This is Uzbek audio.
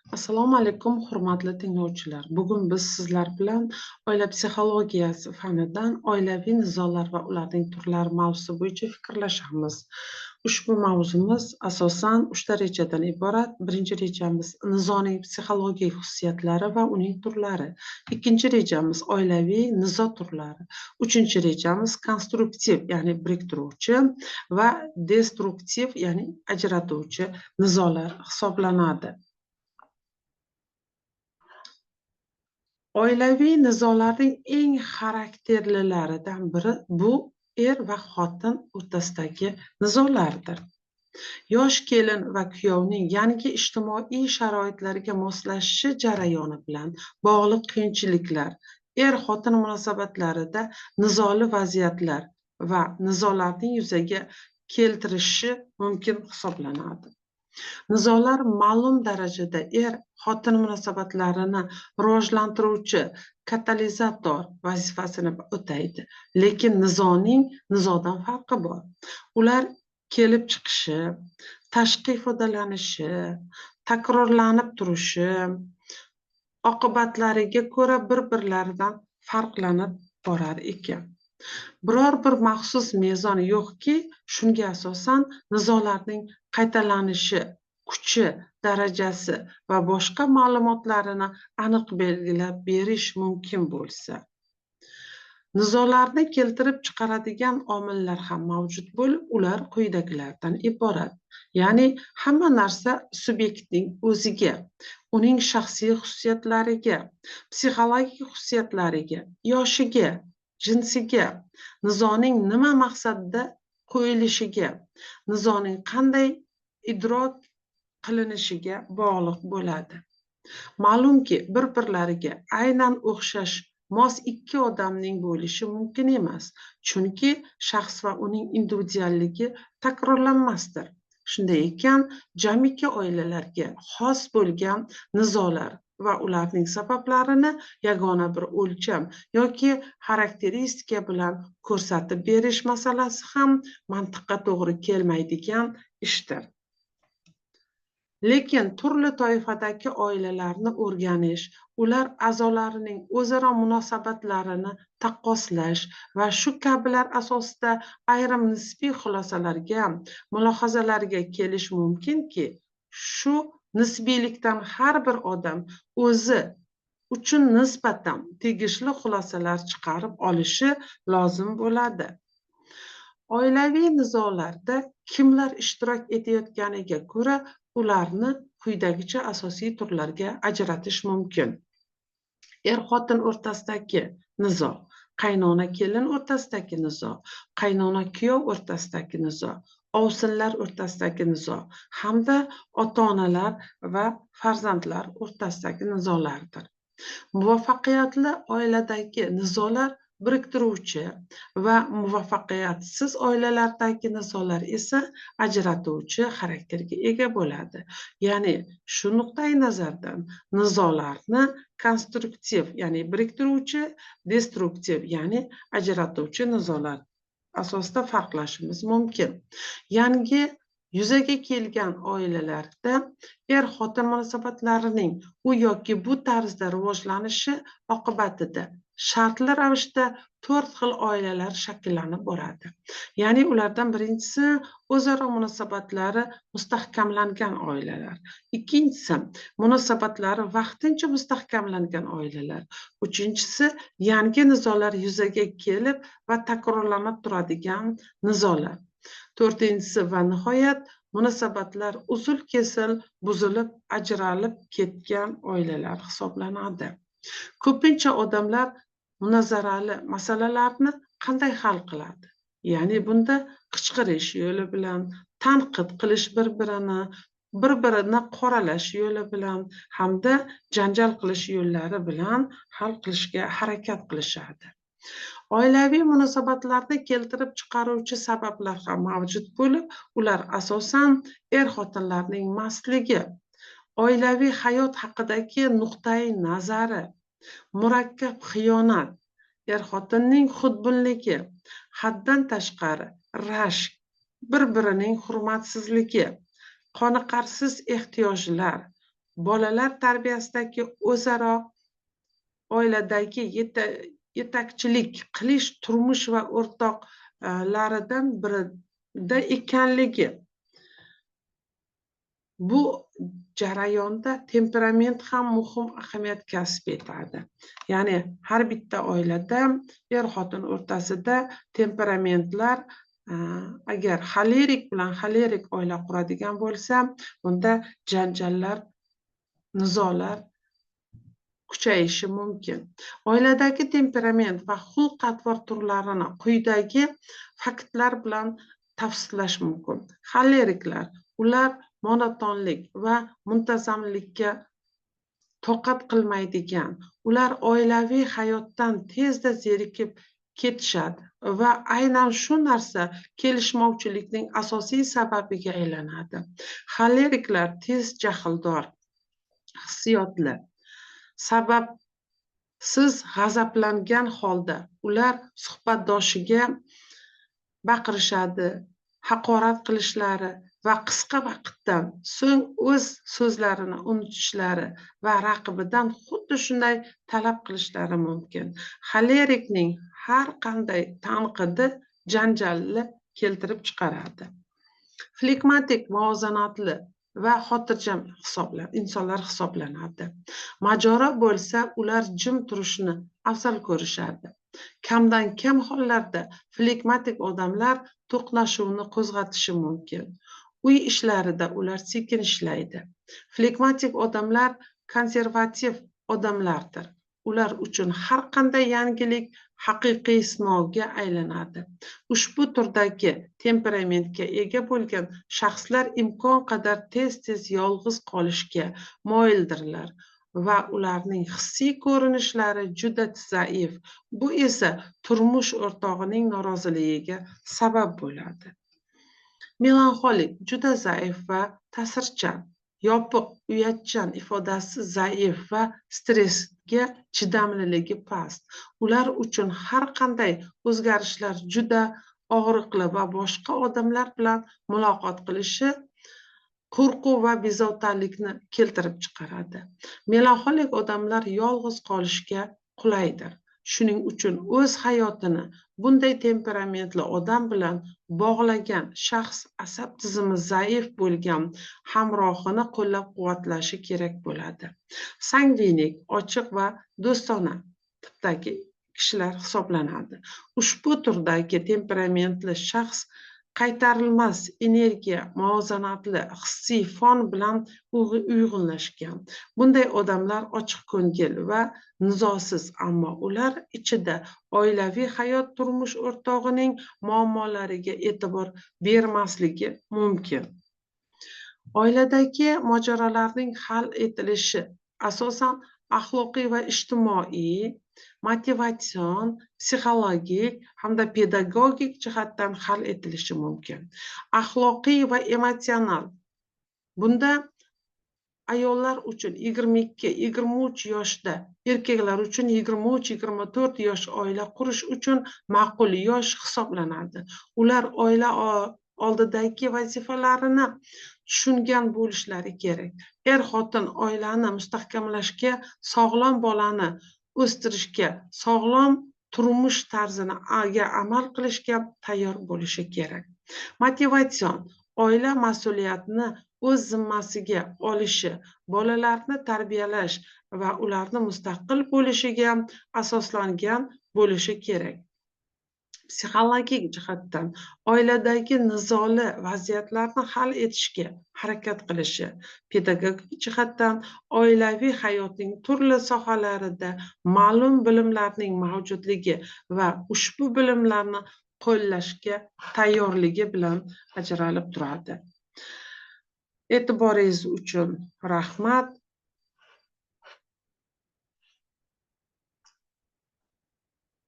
Assalomu alaykum, hurmatli tinglovchilar. Bugun biz sizlar bilan oila psixologiyasi fanidan oilaviy nizolar va ularning turlari mavzusi bo'yicha fikrlashamiz. Ushbu mavzumiz asosan 3 rejadan iborat. Birinchi rejamiz nizoning psixologik xususiyatlari va uning turlari. Ikkinchi rejamiz oilaviy nizo turlari. Uchinchi rejamiz konstruktiv, ya'ni biriktiruvchi va destruktiv, ya'ni ajratuvchi nizolar hisoblanadi. Oilaviy nizolarning eng xarakterlilaridan biri bu va xotin o'rtasidagi nizolardir. Yosh kelin va kuyovning yangi ijtimoiy sharoitlarga moslashishi jarayoni bilan bog'liq qiyinchiliklar, xotin munosabatlarida nizoli vaziyatlar va nizolarning yuzaga keltirishi mumkin hisoblanadi. Nizolar ma'lum darajada xotin munosabatlarini rivojlantiruvchi katalizator vazifasini o'taydi. Lekin nizodan farqi bor. Ular kelib chiqishi, tashqi ifodalanishi, takrorlanib turishi, oqibatlariga ko'ra bir-birlaridan farqlanib borar ekan. Biror bir maxsus mezon yo'qki, shunga asosan nizolarning qaytalanishi, kuchi, darajasi va boshqa ma'lumotlarini aniq belgilab berish mumkin bo'lsa. Nizolarni keltirib chiqaradigan omillar ham mavjud bo'lib, ular quyidagilardan iborat. Ya'ni hamma narsa subyektning o'ziga, uning shaxsiy xususiyatlariga, psixologik xususiyatlariga, yoshiga, jinsiga, nizoning nima maqsadda qo'yilishiga, nizoning qanday idrok qilinishiga bog'liq bo'ladi. Ma'lumki, bir-birlariga aynan o'xshash mos ikki odamning bo'lishi mumkin emas, chunki shaxs va uning individualligi takrorlanmasdir. Shunday ekan, jamiki oilalarga xos bo'lgan nizolar va ularning sabablarini yagona bir o'lcham yoki xarakteristika bilan ko'rsatib berish masalasi ham mantiqqa to'g'ri kelmaydigan ishdir. Lekin turli toifadagi oilalarni o'rganish, ular a'zolarining o'zaro munosabatlarini taqqoslash va shu kabilar asosida ayrim nisbiy xulosalarga, mulohazalarga kelish mumkinki, shu nisbiylikdan har bir odam o'zi uchun nisbatan tegishli xulosalar chiqarib olishi lozim bo'ladi. Oilaviy nizolarda kimlar ishtirok etayotganiga ko'ra ularni quyidagicha asosiy turlarga ajratish mumkin. Xotin o'rtasidagi nizo, qaynona kelin o'rtasidagi nizo, qaynona kuyov o'rtasidagi nizo, ovsinlar o'rtasidagi nizo hamda ota-onalar va farzandlar o'rtasidagi nizolardir. Muvaffaqiyatli oiladagi nizolar biriktiruvchi va muvaffaqiyatsiz oilalardagi nizolar esa ajratuvchi xarakterga ega bo'ladi. Ya'ni shu nuqtai nazardan nizolarni konstruktiv, ya'ni biriktiruvchi, destruktiv, ya'ni ajratuvchi nizolar asosida farqlashimiz mumkin. Yangi yuzaga kelgan oilalarda xotin munosabatlarining u yoki bu tarzda rivojlanishi oqibatida shartli ravishda 4 xil oilalar shakllanib boradi. Ya'ni ulardan birinchisi o'zaro munosabatlari mustahkamlangan oilalar. Ikkinchisi munosabatlari vaqtincha mustahkamlangan oilalar. Uchinchisi yangi nizolar yuzaga kelib va takrorlanib turadigan nizolar. To'rtinchisi va nihoyat munosabatlar uzil-kesil, buzilib, ajralib ketgan oilalar hisoblanadi. Ko'pincha odamlar munozarali masalalarni qanday hal qiladi? Ya'ni bunda qichqirish yo'li bilan, tanqid qilish bir-birini qoralash yo'li bilan hamda janjal qilish yo'llari bilan hal qilishga harakat qilishadi. Oilaviy munosabatlarni keltirib chiqaruvchi sabablar ham mavjud bo'lib, ular asosan xotinlarning mastligi, oilaviy hayot haqidagi nuqtai nazari, murakkab xiyonat, xotinning xudbinligi, haddan tashqari rashk, bir-birining hurmatsizligi, qoniqarsiz ehtiyojlar, bolalar tarbiyasidagi o'zaro oiladagi yetakchilik qilish turmush va o'rtoqlaridan birida ekanligi. Bu jarayonda temperament ham muhim ahamiyat kasb etadi. Ya'ni har bitta oilada er-xotin o'rtasida temperamentlar agar xolerik bilan xolerik oila quradigan bo'lsa, bunda janjallar, nizolar kuchayishi mumkin. Oiladagi temperament va xulq-atvor turlarini quyidagi faktlar bilan tavsiflash mumkin. Xoleriklar, ular monotonlik va muntazamlikka toqat qilmaydigan, ular oilaviy hayotdan tezda zerikib ketishadi va aynan shu narsa kelishmovchilikning asosiy sababiga aylanadi. Xoleriklar tez jahldor, hissiyotli, sababsiz g'azablangan holda ular suhbatdoshiga baqirishadi, haqorat qilishlari va qisqa vaqtdan so'ng o'z so'zlarini unutishlari va raqibidan xuddi shunday talab qilishlari mumkin. Xolerikning har qanday tanqidi janjalni keltirib chiqaradi. Flegmatik muvozanatli va xotirjam insonlar hisoblanadi. Majora bo'lsa, ular jim turishni afzal ko'rishadi. Kamdan kam hollarda flegmatik odamlar to'qnashuvni qo'zg'atishi mumkin. Uy ishlarida ular sekin ishlaydi. Flegmatik odamlar konservativ odamlardir. Ular uchun har qanday yangilik haqiqiy sinovga aylanadi. Ushbu turdagi temperamentga ega bo'lgan shaxslar imkon qadar tez-tez yolg'iz qolishga moyildirlar va ularning hissiy ko'rinishlari juda zaif. Bu esa turmush o'rtog'ining noroziligiga sabab bo'ladi. Melanxolik, juda zaif va ta'sirchan, yopiq, uyatchan, ifodasi zaif va stressga chidamliligi past. Ular uchun har qanday o'zgarishlar juda og'riqli va boshqa odamlar bilan muloqot qilishi qo'rquv va bezovtalikni keltirib chiqaradi. Melanxolik odamlar yolg'iz qolishga qulaydir. Shuning uchun o'z hayotini bunday temperamentli odam bilan bog'lagan shaxs asab tizimi zaif bo'lgan hamrohini qo'llab-quvvatlashi kerak bo'ladi. Sangvinik, ochiq va do'stona tipdagi kishilar hisoblanadi. Ushbu turdagi temperamentli shaxs qaytarilmas energiya, muvozanatli, hissiy fon bilan uyg'unlashgan. Bunday odamlar ochiqko'ngil va nizosiz, ammo ular ichida oilaviy hayot turmush o'rtog'ining muammolariga e'tibor bermasligi mumkin. Oiladagi mojarolarning hal etilishi asosan axloqiy va ijtimoiy, motivatsion, psixologik hamda pedagogik jihatdan hal etilishi mumkin. Axloqiy va emotsional. Bunda ayollar uchun 22-23 yoshda, erkaklar uchun 23-24 yosh oila qurish uchun ma'qul yosh hisoblanadi. Ular oila oldidagi vazifalarini tushungan bo'lishlari kerak. Er-xotin oilani mustahkamlashga, sog'lom bolani o'stirishga, sog'lom turmush tarziniga amal qilishga tayyor bo'lishi kerak. Motivatsion, oila mas'uliyatini o'z zimmasiga olishi, bolalarni tarbiyalash va ularni mustaqil bo'lishiga asoslangan bo'lishi kerak. Psixologik jihatdan oiladagi nizoli vaziyatlarni hal etishga harakat qilishi, pedagogik jihatdan oilaviy hayotning turli sohalarida ma'lum bilimlarning mavjudligi va ushbu bilimlarni qo'llashga tayyorligi bilan ajralib turadi. E'tiboringiz uchun rahmat.